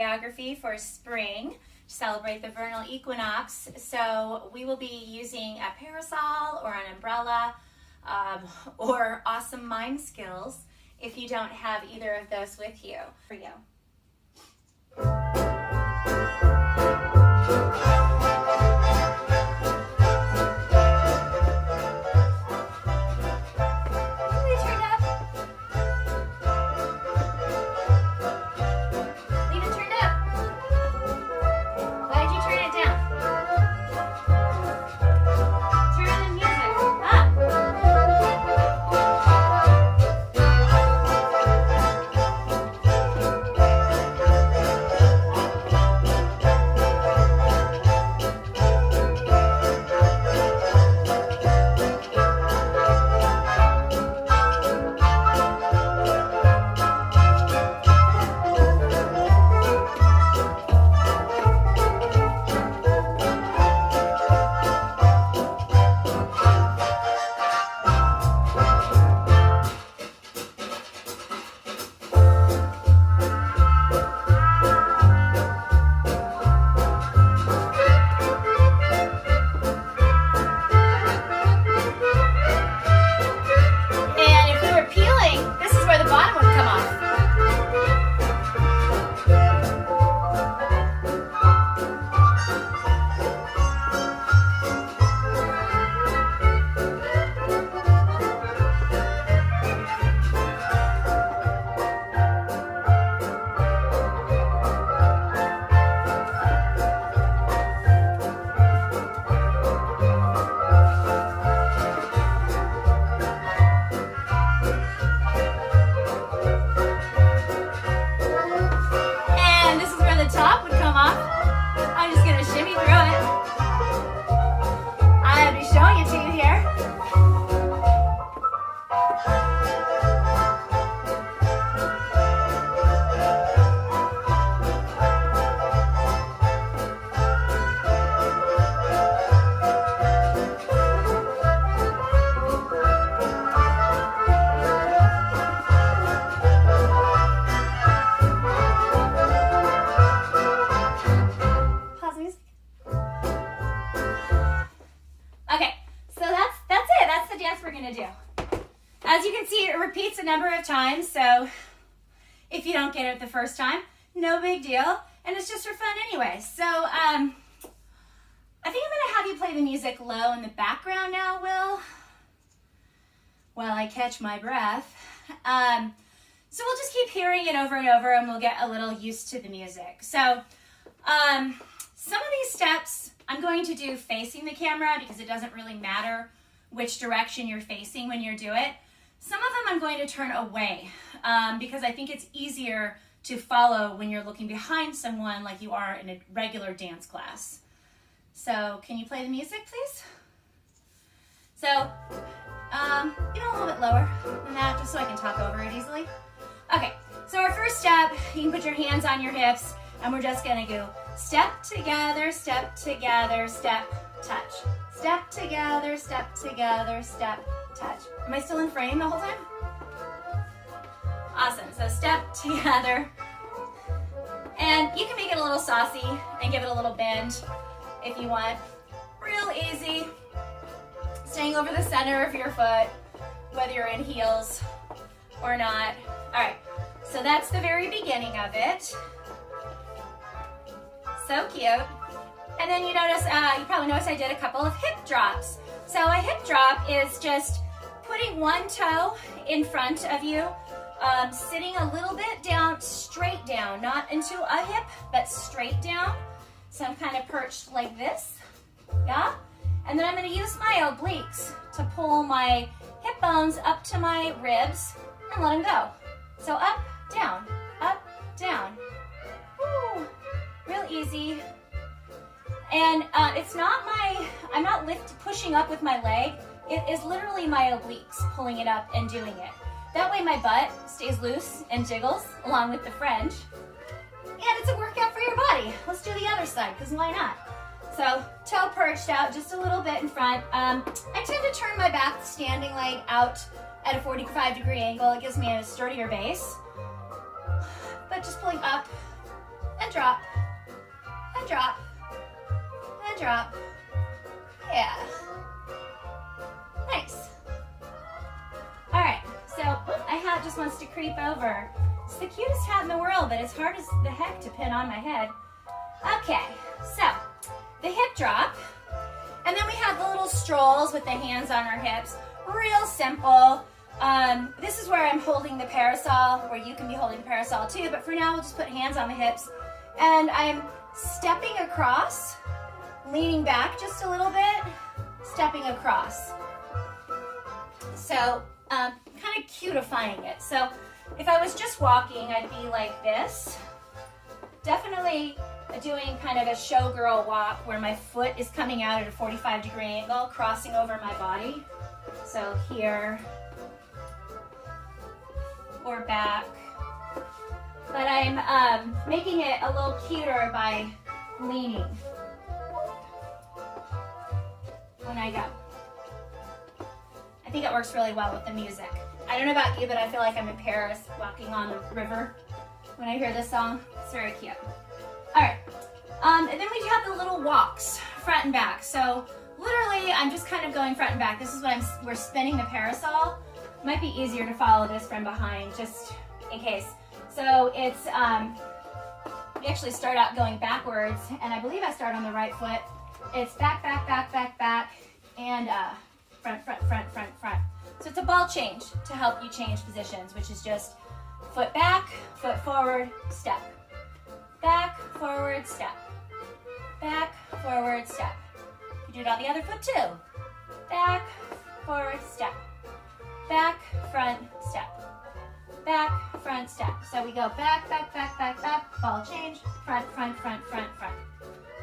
choreography for spring to celebrate the vernal equinox. So we will be using a parasol or an umbrella or awesome mime skills if you don't have either of those with you. For you. As you can see, it repeats a number of times, so if you don't get it the first time, no big deal, and it's just for fun anyway. So I think I'm going to have you play the music low in the background now, Will, while I catch my breath. So we'll just keep hearing it over and over, and we'll get a little used to the music. So some of these steps I'm going to do facing the camera because it doesn't really matter which direction you're facing when you do it. Some of them I'm going to turn away because I think it's easier to follow when you're looking behind someone like you are in a regular dance class. So can you play the music, please? So even a little bit lower than that, just so I can talk over it easily. Okay, so our first step, you can put your hands on your hips, and we're just gonna go step together, step, touch. Step together, step, touch. Am I still in frame the whole time? Awesome, so step together. And you can make it a little saucy and give it a little bend if you want. Real easy. Staying over the center of your foot, whether you're in heels or not. All right, so that's the very beginning of it. So cute. And then you notice, you probably noticed I did a couple of hip drops. So a hip drop is just putting one toe in front of you, sitting a little bit down, straight down, not into a hip, but straight down. So I'm kind of perched like this, yeah? And then I'm gonna use my obliques to pull my hip bones up to my ribs and let them go. So up, down, woo, real easy. And it's not I'm not pushing up with my leg. It is literally my obliques pulling it up and doing it. That way my butt stays loose and jiggles along with the French. And it's a workout for your body. Let's do the other side, because why not? So toe perched out just a little bit in front. I tend to turn my back standing leg out at a 45-degree angle. It gives me a sturdier base. But just pulling up and drop, and drop, and drop. Yeah. Nice. All right, so my hat just wants to creep over. It's the cutest hat in the world, but it's hard as the heck to pin on my head. Okay, so the hip drop, and then we have the little strolls with the hands on our hips. Real simple. This is where I'm holding the parasol, where you can be holding the parasol too, but for now we'll just put hands on the hips. And I'm stepping across, leaning back just a little bit, stepping across. So kind of cutifying it. So if I was just walking, I'd be like this. Definitely doing kind of a showgirl walk where my foot is coming out at a 45-degree angle, crossing over my body. So here or back. But I'm making it a little cuter by leaning when I go. I think it works really well with the music. I don't know about you, but I feel like I'm in Paris walking on the river when I hear this song. It's very cute. All right, and then we have the little walks, front and back. So literally, I'm just kind of going front and back. This is what we're spinning the parasol. Might be easier to follow this from behind, just in case. So it's, we actually start out going backwards, and I believe I start on the right foot. It's back, back, back, back, back, and front, front, front, front, front. So it's a ball change to help you change positions, which is just foot back, foot forward, step. Back, forward, step. Back, forward, step. You do it on the other foot too. Back, forward, step. Back, front, step. Back, front, step. So we go back, back, back, back, back, ball change, front, front, front, front, front.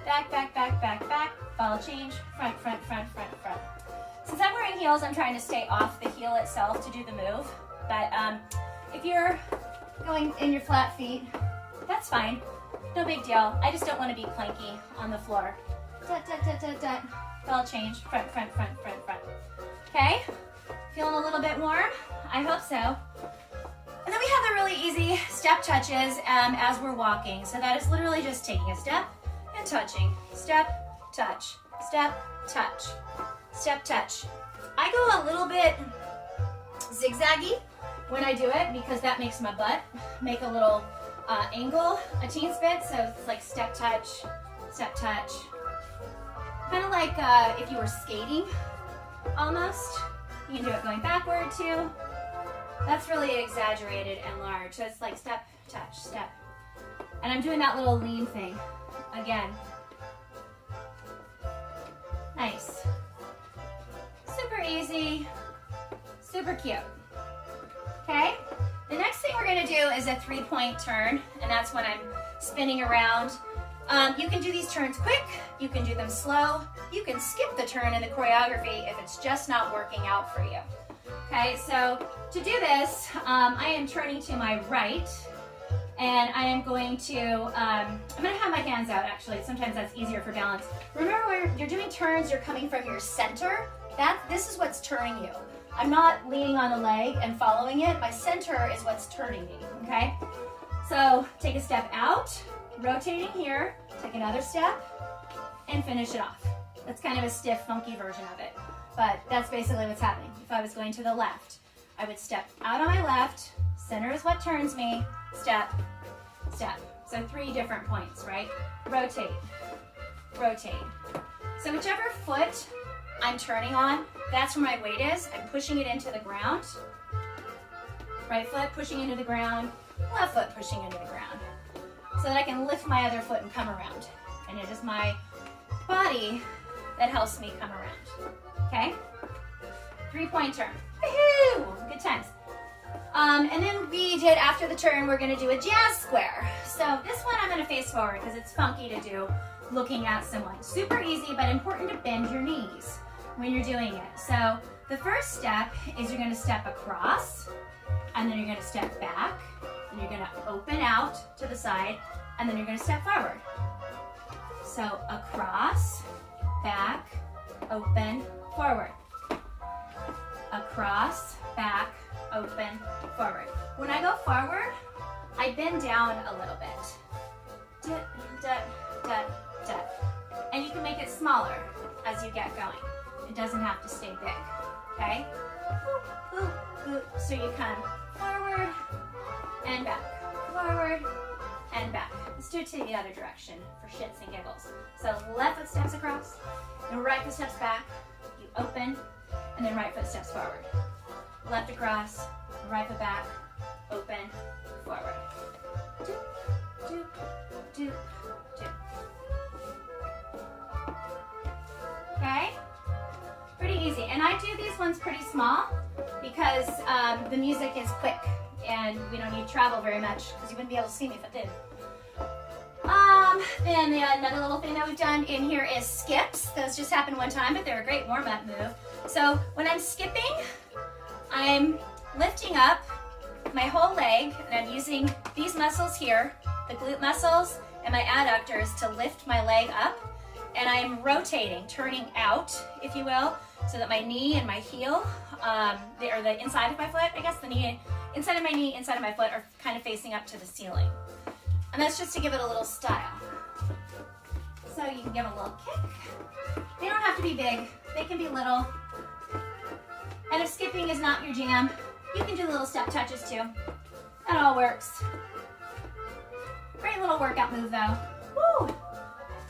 Back, back, back, back, back, ball change, front, front, front, front, front. Since I'm wearing heels, I'm trying to stay off the heel itself to do the move. But if you're going in your flat feet, that's fine. No big deal. I just don't want to be clanky on the floor. Dut, dut, dut, dut, dut. Ball change, front, front, front, front, front. Okay? Feeling a little bit warm? I hope so. And then we have the really easy step touches as we're walking. So that is literally just taking a step and touching. Step, touch, step, touch, step, touch. I go a little bit zigzaggy when I do it because that makes my butt make a little angle a teensy bit. So it's like step, touch, step, touch. Kind of like if you were skating almost. You can do it going backward too. That's really exaggerated and large. So it's like step, touch, step. And I'm doing that little lean thing again. Nice. Super easy, super cute. Okay, the next thing we're gonna do is a 3-point turn, and that's when I'm spinning around. You can do these turns quick, you can do them slow, you can skip the turn in the choreography if it's just not working out for you. Okay, so to do this, I am turning to my right, and I am going to, I'm gonna have my hands out actually, sometimes that's easier for balance. Remember when you're doing turns, you're coming from your center. This is what's turning you. I'm not leaning on the leg and following it, my center is what's turning me, okay? So take a step out, rotating here, take another step, and finish it off. That's kind of a stiff, funky version of it, but that's basically what's happening. If I was going to the left, I would step out on my left, center is what turns me, step, step. So 3 different points, right? Rotate, rotate. So whichever foot I'm turning on, that's where my weight is. I'm pushing it into the ground. Right foot pushing into the ground, left foot pushing into the ground. So that I can lift my other foot and come around. And it is my body that helps me come around. Okay? 3-point turn. Woohoo! Good times. And then we did, after the turn, we're gonna do a jazz square. So this one I'm gonna face forward because it's funky to do looking at someone. Super easy, but important to bend your knees when you're doing it. So the first step is you're gonna step across, and then you're gonna step back, and you're gonna open out to the side, and then you're gonna step forward. So across, back, open, forward. Across, back, open, forward. When I go forward, I bend down a little bit dip, dip, dip, dip. And you can make it smaller as you get going. It doesn't have to stay big, okay? Boop, boop, boop. So you come forward and back, forward and back. Let's do it to the other direction for shits and giggles. So left foot steps across, and right foot steps back. You open, and then right foot steps forward. Left across, right foot back, open, forward. Doop, doop, doop, doop. Okay? Pretty easy. And I do these ones pretty small because the music is quick and we don't need to travel very much because you wouldn't be able to see me if I did. Then another little thing that we've done in here is skips. Those just happened one time, but they're a great warm-up move. So when I'm skipping, I'm lifting up my whole leg and I'm using these muscles here, the glute muscles and my adductors to lift my leg up. And I'm rotating, turning out, if you will, so that my knee and my heel, or the inside of my foot, I guess the knee, inside of my knee, inside of my foot are kind of facing up to the ceiling. And that's just to give it a little style. So you can give a little kick. They don't have to be big, they can be little. And if skipping is not your jam, you can do little step touches too. That all works. Great little workout move though. Woo!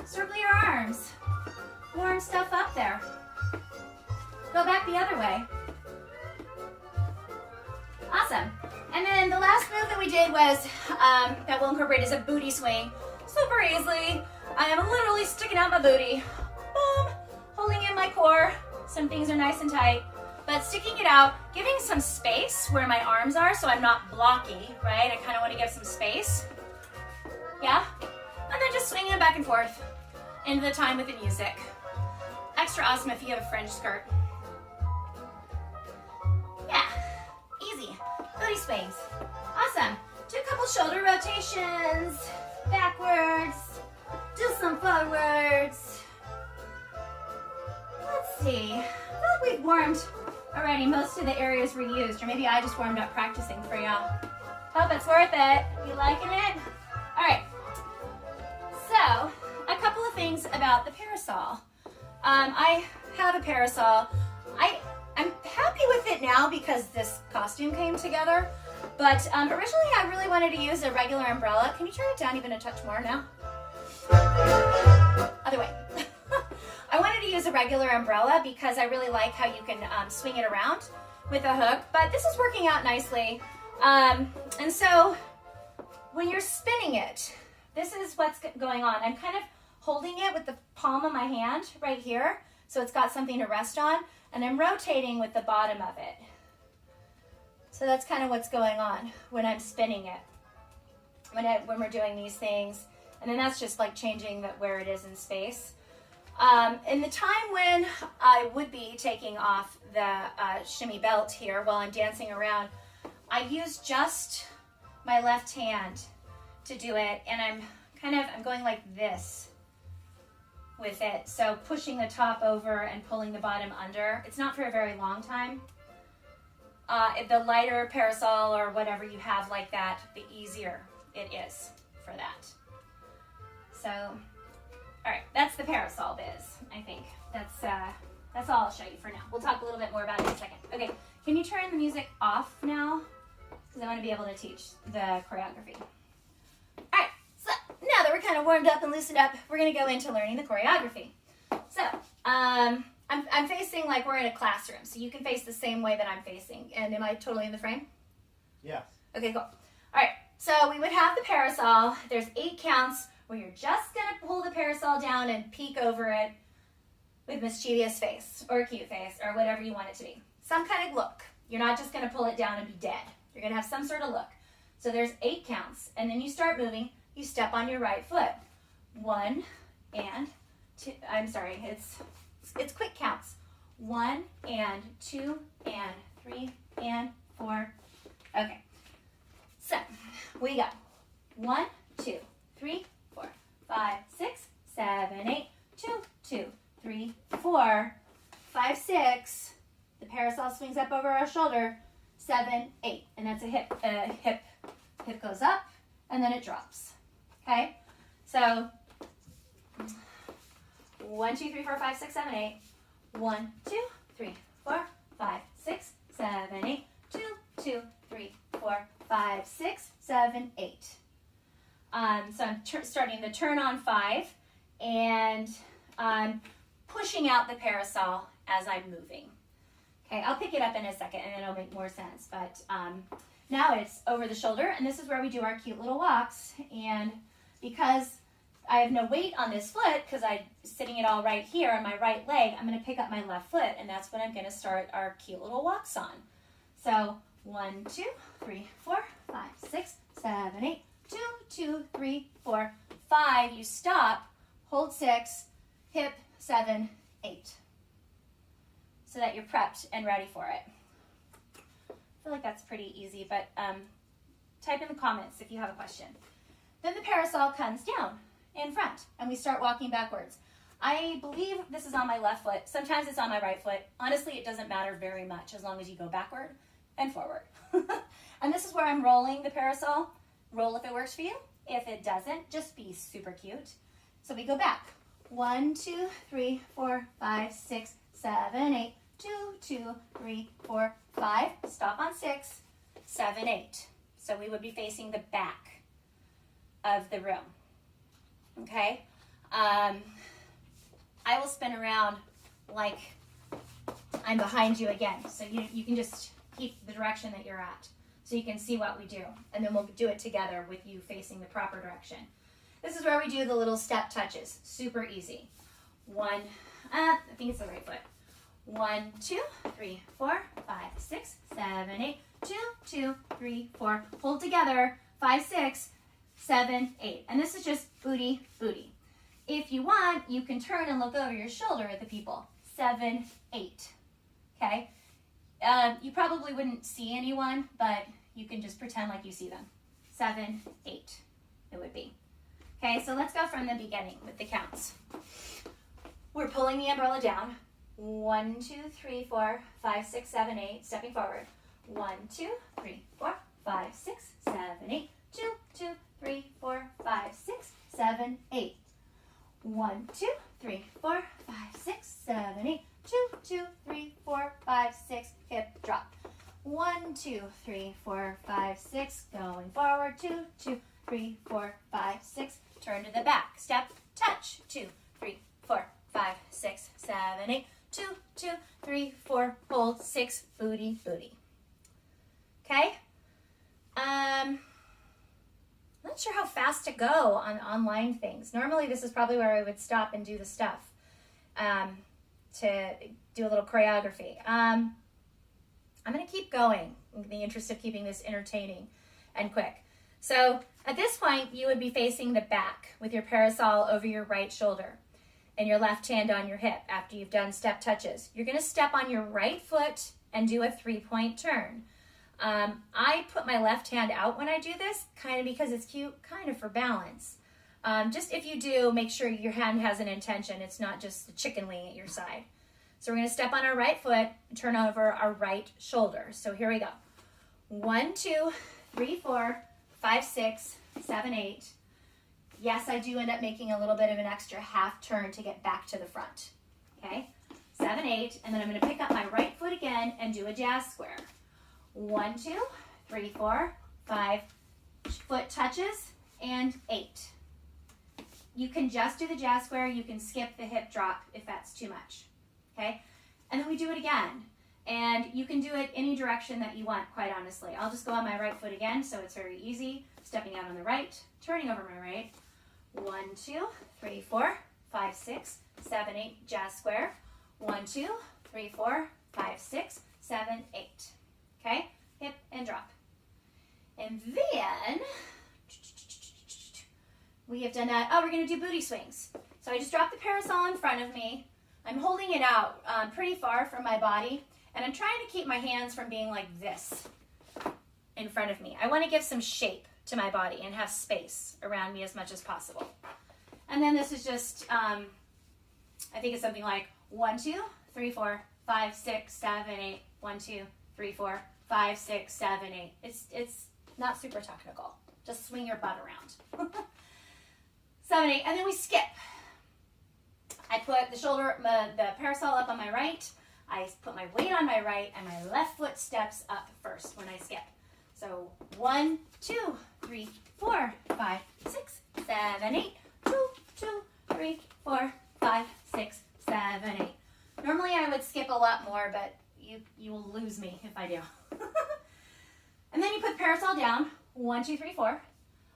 Circle your arms. Warm stuff up there. Go back the other way. Awesome. And then the last move that we did was, that we'll incorporate is a booty swing. Super easily. I am literally sticking out my booty. Boom. Holding in my core. Some things are nice and tight. But sticking it out, giving some space where my arms are so I'm not blocky, right? I kind of want to give some space. Yeah? And then just swinging it back and forth into the time with the music. Extra awesome if you have a fringe skirt. Yeah, easy. Booty swings. Awesome. Do a couple shoulder rotations, backwards, do some forwards. Let's see. I feel like we've warmed already most of the areas we used, or maybe I just warmed up practicing for y'all. Hope it's worth it. You liking it? All right. So, a couple of things about the parasol. I have a parasol. I'm happy with it now because this costume came together, but originally I really wanted to use a regular umbrella. Can you turn it down even a touch more now? Other way. I wanted to use a regular umbrella because I really like how you can swing it around with a hook, but this is working out nicely. And so when you're spinning it, this is what's going on. I'm kind of holding it with the palm of my hand right here, so it's got something to rest on, and I'm rotating with the bottom of it. So that's kind of what's going on when I'm spinning it, when we're doing these things. And then that's just like changing where it is in space. In the time when I would be taking off the shimmy belt here while I'm dancing around, I use just my left hand to do it, and I'm going like this with it. So pushing the top over and pulling the bottom under. It's not for a very long time. The lighter parasol or whatever you have like that, the easier it is for that. So, all right, that's the parasol biz, I think. That's all I'll show you for now. We'll talk a little bit more about it in a second. Okay, can you turn the music off now? Because I want to be able to teach the choreography. All right, so now that we're kind of warmed up and loosened up, we're going to go into learning the choreography. So, I'm facing like we're in a classroom, so you can face the same way that I'm facing. And am I totally in the frame? Yes. Okay, cool. All right, so we would have the parasol. There's 8 counts where you're just going to pull the parasol down and peek over it with mischievous face or a cute face or whatever you want it to be. Some kind of look. You're not just going to pull it down and be dead. You're going to have some sort of look. So there's 8 counts, and then you start moving. You step on your right foot. 1 and 2. I'm sorry, it's quick counts. 1 and 2 and 3 and 4. Okay. So we got 1, 2, 3, 4, 5, 6, 7, 8. 2, 2, 3, 4, 5, 6. The parasol swings up over our shoulder. 7, 8, and that's a hip. Hip goes up, and then it drops. Okay. So 1, 2, 3, 4, 5, 6, 7, 8. 1, 2, 3, 4, 5, 6, 7, 8. 2, 2, 3, 4, 5, 6, 7, 8. So I'm starting to turn on 5, and I'm pushing out the parasol as I'm moving. Okay, I'll pick it up in a second and it'll make more sense, but now it's over the shoulder, and this is where we do our cute little walks. And because I have no weight on this foot, because I'm sitting it all right here on my right leg, I'm going to pick up my left foot, and that's what I'm going to start our cute little walks on. So 1, 2, 3, 4, 5, 6, 7, 8. 2, 2, 3, 4, 5. You stop, hold 6, hip 7, 8. So that you're prepped and ready for it. I feel like that's pretty easy, but type in the comments if you have a question. Then the parasol comes down in front, and we start walking backwards. I believe this is on my left foot. Sometimes it's on my right foot. Honestly, it doesn't matter very much as long as you go backward and forward. And this is where I'm rolling the parasol. Roll if it works for you. If it doesn't, just be super cute. So we go back. 1, 2, 3, 4, 5, 6, 7, 8. 2, 2, 3, 4, 5. Stop on 6, 7, 8. So we would be facing the back of the room. Okay? I will spin around like I'm behind you again. So you can just keep the direction that you're at, so you can see what we do. And then we'll do it together with you facing the proper direction. This is where we do the little step touches. Super easy. 1, I think it's the right foot. 1, 2, 3, 4, 5, 6, 7, 8. 2, 2, 3, 4. Hold together. 5, 6, 7, 8. And this is just booty, booty. If you want, you can turn and look over your shoulder at the people. 7, 8. Okay? You probably wouldn't see anyone, but you can just pretend like you see them. 7, 8 it would be. Okay, so let's go from the beginning with the counts. We're pulling the umbrella down. 1, 2, 3, 4, 5, 6, 7, 8. Stepping forward. 1, 2, 3, 4, 5, 6, 7, 8. 2, 2, 3, 4, 5, 6, 7, 8. 1, 2, 3, 4, 5, 6, 7, 8. 2, 2, 3, 4, 5, 6. Hip drop. 1, 2, 3, 4, 5, 6. Going forward. 2, 2, 3, 4, 5, 6. Turn to the back. Step, touch. 2, 3, 4, 5, 6, 7, 8. 2, 2, 3, 4. Hold. 6. Booty, booty. Okay? Not sure how fast to go on online things. Normally this is probably where I would stop and do the stuff to do a little choreography. I'm going to keep going in the interest of keeping this entertaining and quick. So at this point, you would be facing the back with your parasol over your right shoulder and your left hand on your hip after you've done step touches. You're going to step on your right foot and do a 3-point turn. I put my left hand out when I do this, kind of because it's cute, kind of for balance. Just if you do, make sure your hand has an intention. It's not just the chicken wing at your side. So we're going to step on our right foot and turn over our right shoulder. So here we go. 1, 2, 3, 4, 5, 6, 7, 8. Yes, I do end up making a little bit of an extra half turn to get back to the front. Okay, 7, 8, and then I'm going to pick up my right foot again and do a jazz square. 1, 2, 3, 4, 5 foot touches, and 8. You can just do the jazz square. You can skip the hip drop if that's too much. Okay, and then we do it again. And you can do it any direction that you want, quite honestly. I'll just go on my right foot again, so it's very easy. Stepping out on the right, turning over my right. 1, 2, 3, 4, 5, 6, 7, 8, jazz square. 1, 2, 3, 4, 5, 6, 7, 8. Okay, hip and drop. And then we have done that. Oh, we're going to do booty swings. So I just dropped the parasol in front of me. I'm holding it out pretty far from my body, and I'm trying to keep my hands from being like this in front of me. I want to give some shape to my body and have space around me as much as possible. And then this is just, I think it's something like 1, 2, 3, 4, 5, 6, 7, 8. 1, 2, 3, 4, 5, 6, 7, 8. It's not super technical. Just swing your butt around. 7, 8, and then we skip. I put the parasol up on my right. I put my weight on my right, and my left foot steps up first when I skip. So 1, 2, 3, 4, 5, 6, 7, 8. 2, 2, 3, 4, 5, 6, 7, 8. Normally I would skip a lot more, but you will lose me if I do. And then you put parasol down. 1, 2, 3, 4.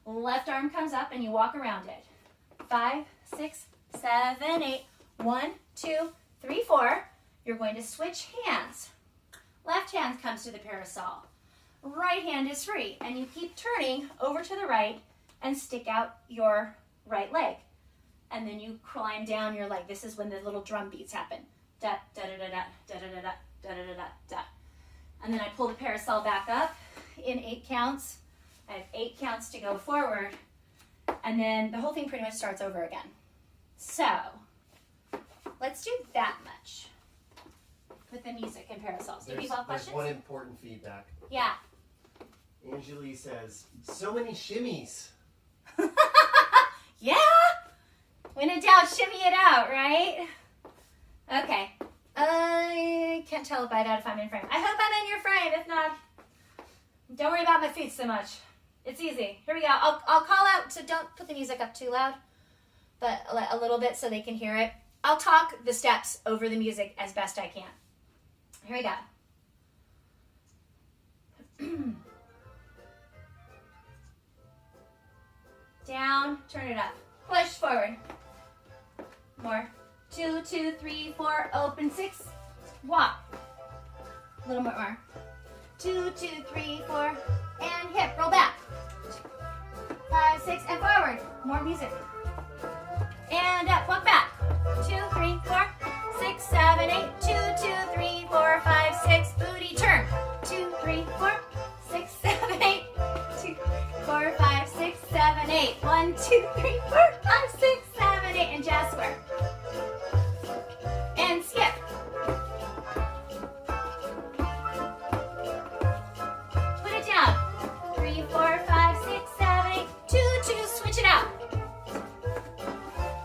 Left arm comes up and you walk around it. 5, 6, 7, 8. 1, 2, 3, 4. You're going to switch hands. Left hand comes to the parasol. Right hand is free. And you keep turning over to the right and stick out your right leg. And then you climb down your leg. This is when the little drum beats happen. Da, da, da, da, da, da, da, da, da, da, da, da. And then I pull the parasol back up in 8 counts. I have 8 counts to go forward. And then the whole thing pretty much starts over again. So, let's do that much with the music and parasols. Do people have questions? There's one important feedback. Yeah. Angelie says, so many shimmies. Yeah. When in doubt, shimmy it out, right? Okay. I can't tell by that if I'm in frame. I hope I'm in your frame. If not, don't worry about my feet so much. It's easy. Here we go. I'll call out, so don't put the music up too loud, but a little bit so they can hear it. I'll talk the steps over the music as best I can. Here we go. Down, turn it up. Push forward. More. 2, 2, 3, 4, open 6. Walk. A little bit more. 2, 2, 3, 4, and hip. Roll back. 5, 6, and forward. More music. And up. Walk back. 2, 3, 4, 6, 7, 8. 2, 2, 3, 4, 5, 6. Booty turn. 2, 3, 4, 6, 7, 8. 2, 4, 5, 6, 7, 8. 1, 2, 3, 4, 5, 6, 7, 8. And jazz square. And skip. Put it down. 3, 4, 5, 6, 7, 8. 2, 2. Switch it out.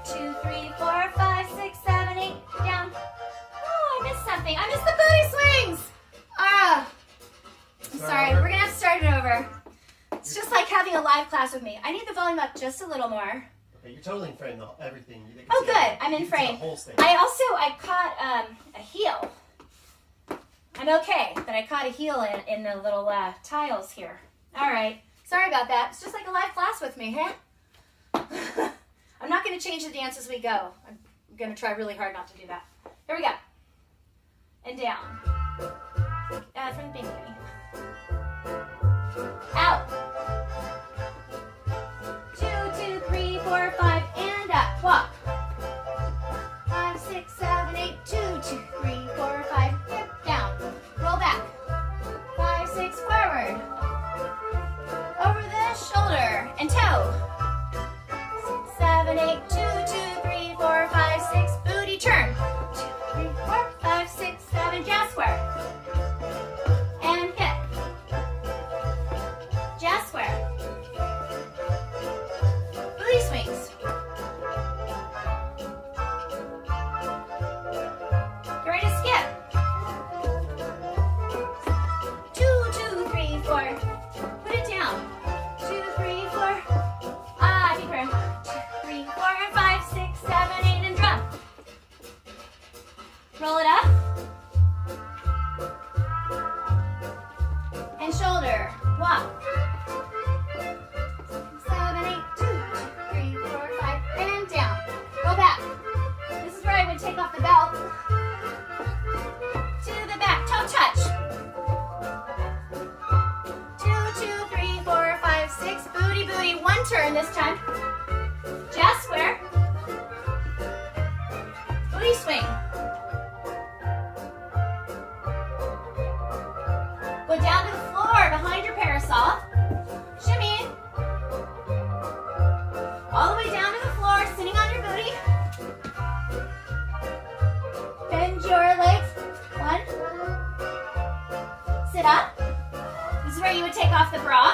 2, 3, 4, 5, 6, 7, 8. Down. Oh, I missed something. I missed the booty swings. I'm sorry. We're gonna have to start it over. It's just like having a live class with me. I need the volume up just a little more. Okay, you're totally in frame though. Everything. Oh, good. I'm in frame. I caught a heel. I'm okay, but I caught a heel in the little tiles here. All right. Sorry about that. It's just like a live class with me, huh? I'm not going to change the dance as we go. I'm going to try really hard not to do that. Here we go. And down. From the beginning. Out. 2, 2, 3, 4, 5, and up. Walk. 5, 6, 7, 8. 2, 2, 3, 4, 5. Hip down. Roll back. 5, 6, forward. Over the shoulder and toe. 6, 7, 8. 2, 2, 3, 4, 5, 6. Booty turn. 2, 3, 4, 5, 6, 7. Jazz square. And hip. Jazz square. Booty swings. Get ready to skip. 2, 2, 3, 4. Put it down. 2, 3, 4. Deep room. 2, 3, 4, 5, 6, 7, 8, and drum. Roll it up. And shoulder. Walk. 7, 8. 2, 3, 4, 5, and down. Go back. This is where I would take off the belt. To the back. Toe touch. 2, 2, 3, 4, 5, 6. Booty, booty. One turn this time. Jazz square. Booty swing. Go down to the floor behind your parasol. Shimmy. All the way down to the floor, sitting on your booty. Bend your legs. 1. Sit up. This is where you would take off the bra.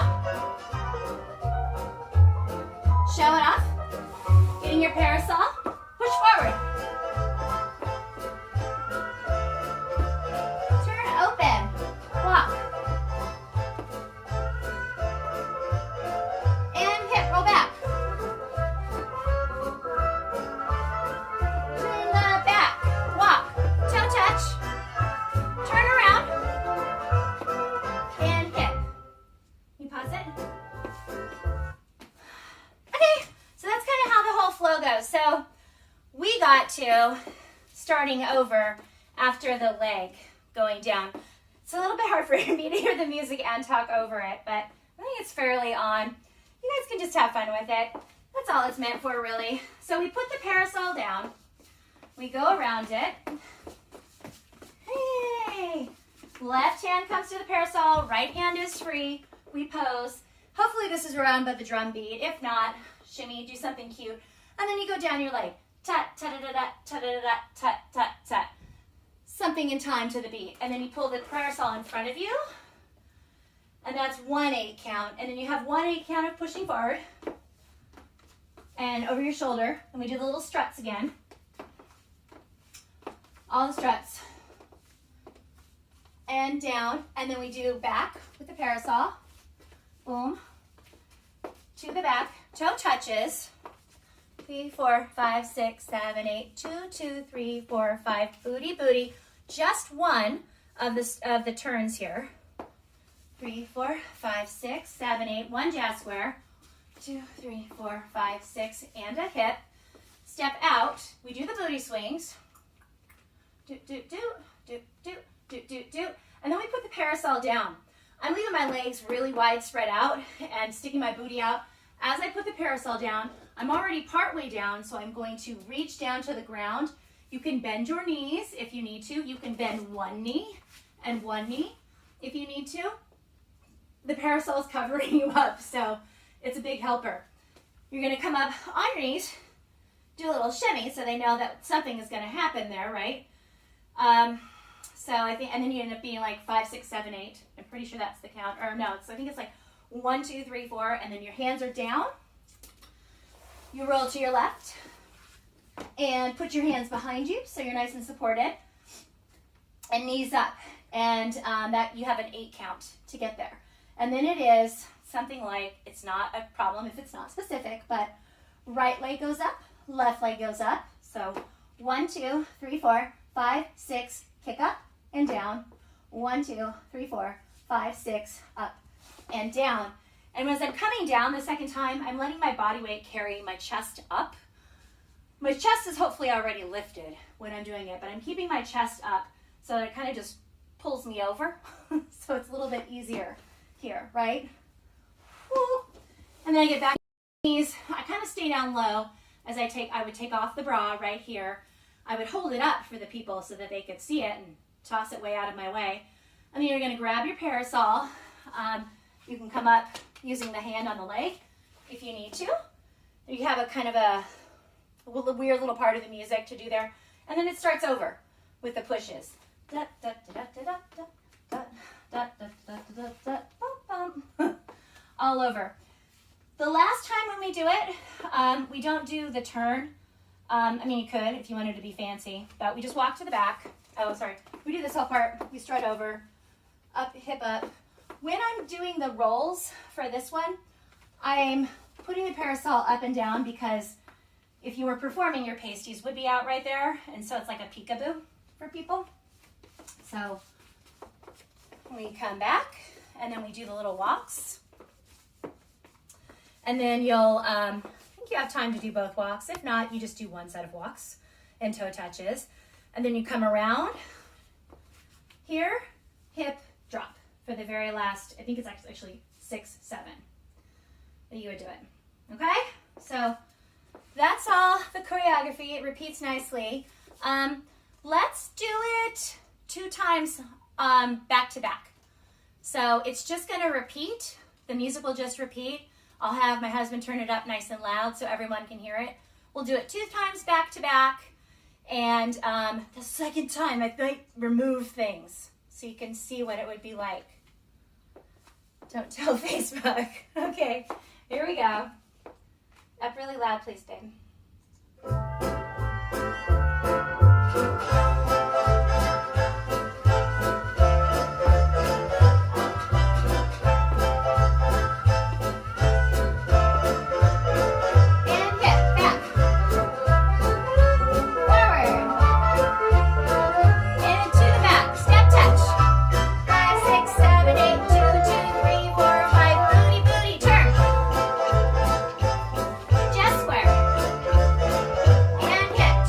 Show it off. got to starting over after the leg going down. It's a little bit hard for me to hear the music and talk over it, but I think it's fairly on. You guys can just have fun with it. That's all it's meant for, really. So we put the parasol down. We go around it. Hey! Left hand comes to the parasol, right hand is free. We pose. Hopefully this is around by the drum beat. If not, shimmy, do something cute. And then you go down your leg. Tut, ta-da-da-da, ta-da-da-da, tut, tut, tut. Something in time to the beat. And then you pull the parasol in front of you. And that's 1/8 count. And then you have 1/8 count of pushing forward. And over your shoulder. And we do the little struts again. All the struts. And down. And then we do back with the parasol. Boom. To the back. Toe touches. 3, 4, 5, 6, 7, 8. 2, 2, 3, 4, 5. Booty, booty. Just one of the turns here. 3, 4, 5, 6, 7, 8. One jazz square. 2, 3, 4, 5, 6. And a hip. Step out. We do the booty swings. Do, do, do, do, do, do, do, do. And then we put the parasol down. I'm leaving my legs really wide spread out and sticking my booty out. As I put the parasol down, I'm already partway down, so I'm going to reach down to the ground. You can bend your knees if you need to. You can bend one knee and one knee if you need to. The parasol is covering you up, so it's a big helper. You're going to come up on your knees, do a little shimmy so they know that something is going to happen there, right? So I think, and then you end up being like 5, 6, 7, 8. I'm pretty sure that's the count. Or no, I think it's like 1, 2, 3, 4, and then your hands are down. You roll to your left and put your hands behind you so you're nice and supported. And knees up. And that you have an 8 count to get there. And then it is something like, it's not a problem if it's not specific, but right leg goes up, left leg goes up. So 1, 2, 3, 4, 5, 6, kick up and down. 1, 2, 3, 4, 5, 6, up and down. And as I'm coming down the second time, I'm letting my body weight carry my chest up. My chest is hopefully already lifted when I'm doing it, but I'm keeping my chest up so that it kind of just pulls me over. So it's a little bit easier here, right? Woo. And then I get back to my knees. I kind of stay down low as I would take off the bra right here. I would hold it up for the people so that they could see it and toss it way out of my way. And then you're going to grab your parasol. You can come up using the hand on the leg if you need to. You have a kind of a weird little part of the music to do there. And then it starts over with the pushes. All over. The last time when we do it, we don't do the turn. I mean, you could if you wanted to be fancy, but we just walk to the back. Oh, sorry. We do this whole part. We strut over, up, hip up. When I'm doing the rolls for this one, I'm putting the parasol up and down because if you were performing, your pasties would be out right there. And so it's like a peekaboo for people. So we come back and then we do the little walks. And then you'll, I think you have time to do both walks. If not, you just do one set of walks and toe touches. And then you come around here, hip, drop for the very last, I think it's actually 6, 7 that you would do it. Okay? So that's all the choreography. It repeats nicely. Let's do it 2 times back to back. So it's just going to repeat. The music will just repeat. I'll have my husband turn it up nice and loud so everyone can hear it. We'll do it 2 times back to back. And the second time, I might remove things so you can see what it would be like. Don't tell Facebook. Okay, here we go. Up really loud, please, babe.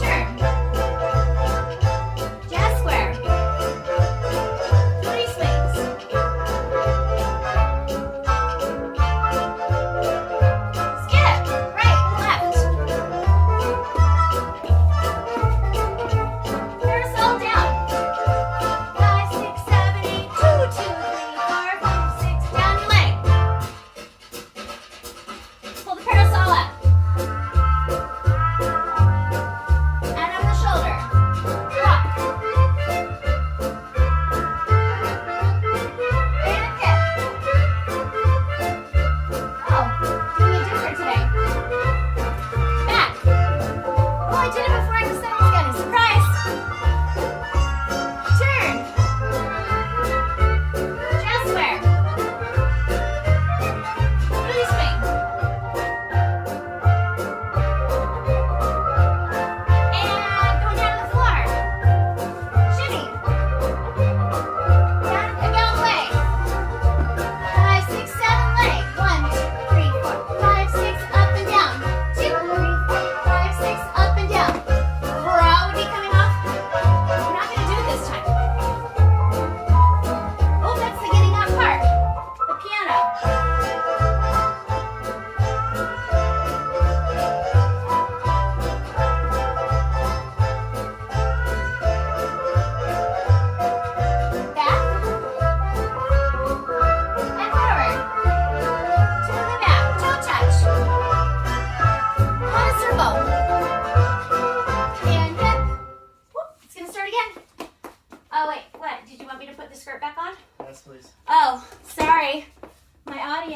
Turn.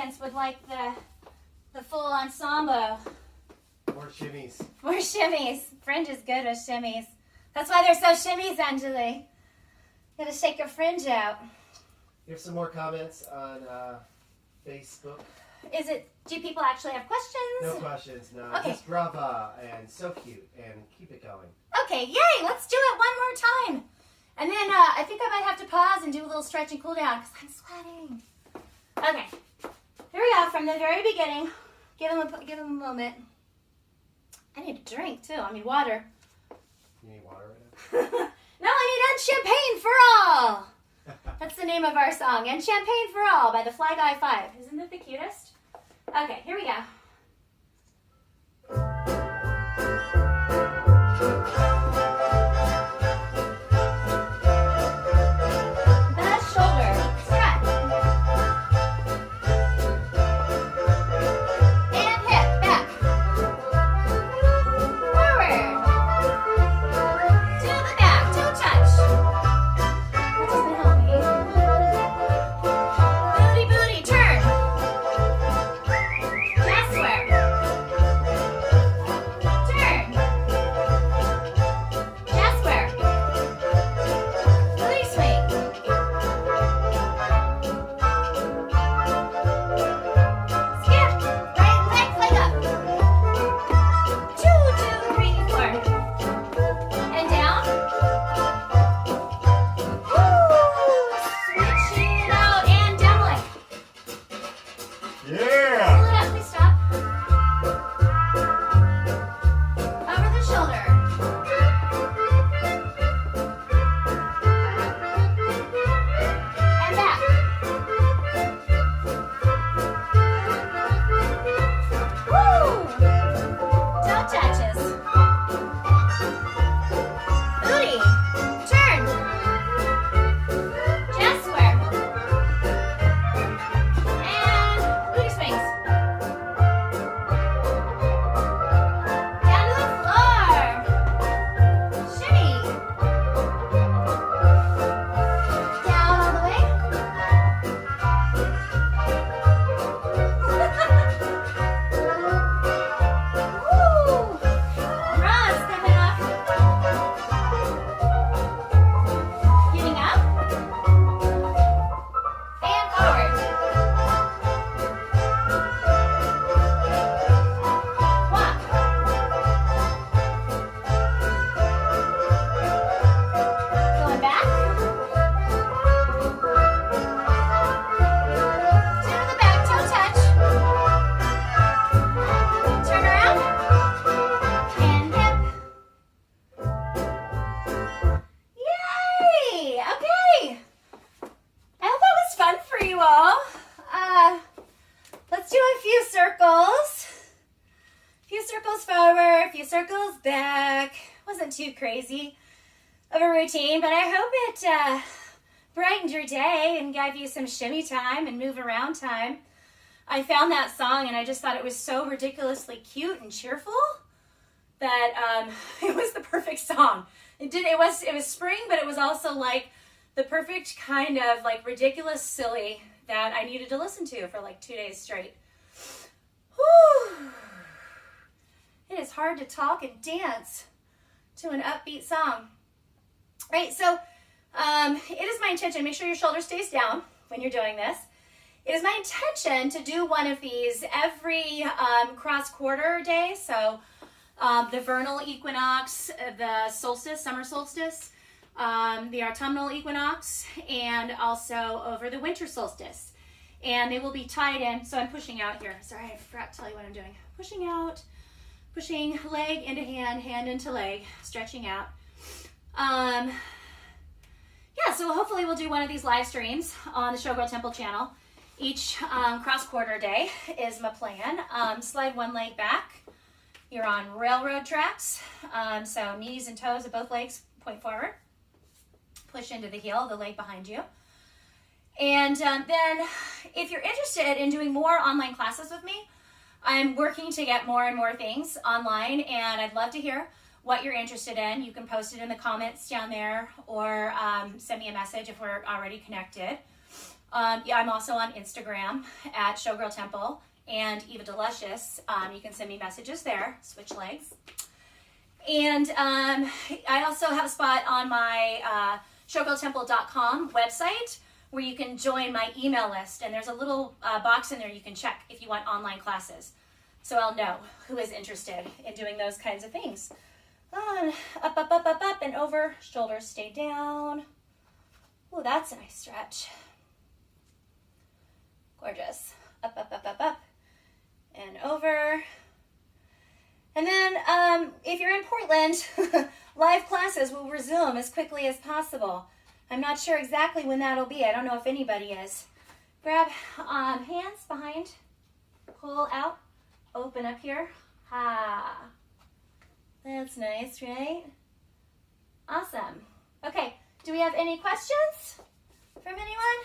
audience would like the full ensemble. More shimmies. More shimmies. Fringe is good with shimmies. That's why they're so shimmies, Anjali. You gotta shake your fringe out. Here's some more comments on Facebook. Do people actually have questions? No questions, no. Okay. Just brava and so cute and keep it going. Okay, yay, let's do it one more time. And then I think I might have to pause and do a little stretch and cool down because I'm sweating. Okay, here we go from the very beginning. Give them a moment. I need a drink too. I need water. You need water right now? No, I need champagne for all. That's the name of our song. And Champagne for All by the Fly Guy 5. Isn't it the cutest? Okay, here we go. The shoulder stretch. And hip back. Forward. To the back. Toe touch. That doesn't help me. Booty, booty, turn. Chest square. Turn. Chest square. Booty swing. Skip. Right leg flag up. 2, 2, 3, 4. And down. Switch it out and down leg. Yeah! Pull it up, please stop. Over the shoulder. And back. Woo! Toe touches. Booty. Turn. Chest square. And booty swings. Down to the floor. Shimmy. Down all the way. Woo! Bras coming off. Getting up. And forward. Walk. Going back. To the back, toe touch. Turn around. And hip. Yay! Okay. I hope that was fun for you all. Let's do a few circles. A few circles forward, a few circles back. Wasn't too crazy of a routine, but I hope it brightened your day and gave you some shimmy time and move around time. I found that song and I just thought it was so ridiculously cute and cheerful that it was the perfect song. It was spring, but it was also like the perfect kind of like ridiculous silly that I needed to listen to for like 2 days straight. Whew. It is hard to talk and dance to an upbeat song. Right, so it is my intention, make sure your shoulder stays down when you're doing this. It is my intention to do one of these every cross quarter day. So the vernal equinox, the solstice, summer solstice, the autumnal equinox, and also over the winter solstice. And they will be tied in. So I'm pushing out here. Sorry, I forgot to tell you what I'm doing. Pushing out, pushing leg into hand, hand into leg, stretching out. Yeah, so hopefully we'll do one of these live streams on the ShowGirl Temple channel. Each cross quarter day is my plan. Slide one leg back. You're on railroad tracks. So knees and toes of both legs point forward. Push into the heel, the leg behind you. And then if you're interested in doing more online classes with me, I'm working to get more and more things online, and I'd love to hear what you're interested in. You can post it in the comments down there or send me a message if we're already connected. Yeah, I'm also on Instagram at ShowGirl Temple and Eva Delicious. You can send me messages there, switch legs. And I also have a spot on my showgirltemple.com website where you can join my email list. And there's a little box in there you can check if you want online classes. So I'll know who is interested in doing those kinds of things. Up, up, up, up, up, and over. Shoulders stay down. Oh, that's a nice stretch. Gorgeous. Up, up, up, up, up, and over. And then if you're in Portland, live classes will resume as quickly as possible. I'm not sure exactly when that'll be. I don't know if anybody is. Grab hands behind, pull out, open up here. Ha. That's nice, right? Awesome. Okay, do we have any questions from anyone?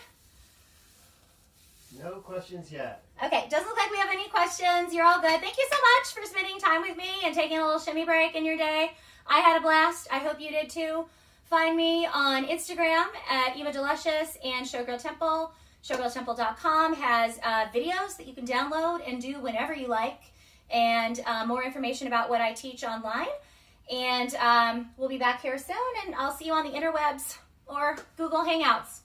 No questions yet. Okay, doesn't look like we have any questions. You're all good. Thank you so much for spending time with me and taking a little shimmy break in your day. I had a blast. I hope you did too. Find me on Instagram at Eva Delicious and Showgirl Temple. ShowGirlTemple.com has videos that you can download and do whenever you like, and more information about what I teach online. And we'll be back here soon, and I'll see you on the interwebs or Google Hangouts.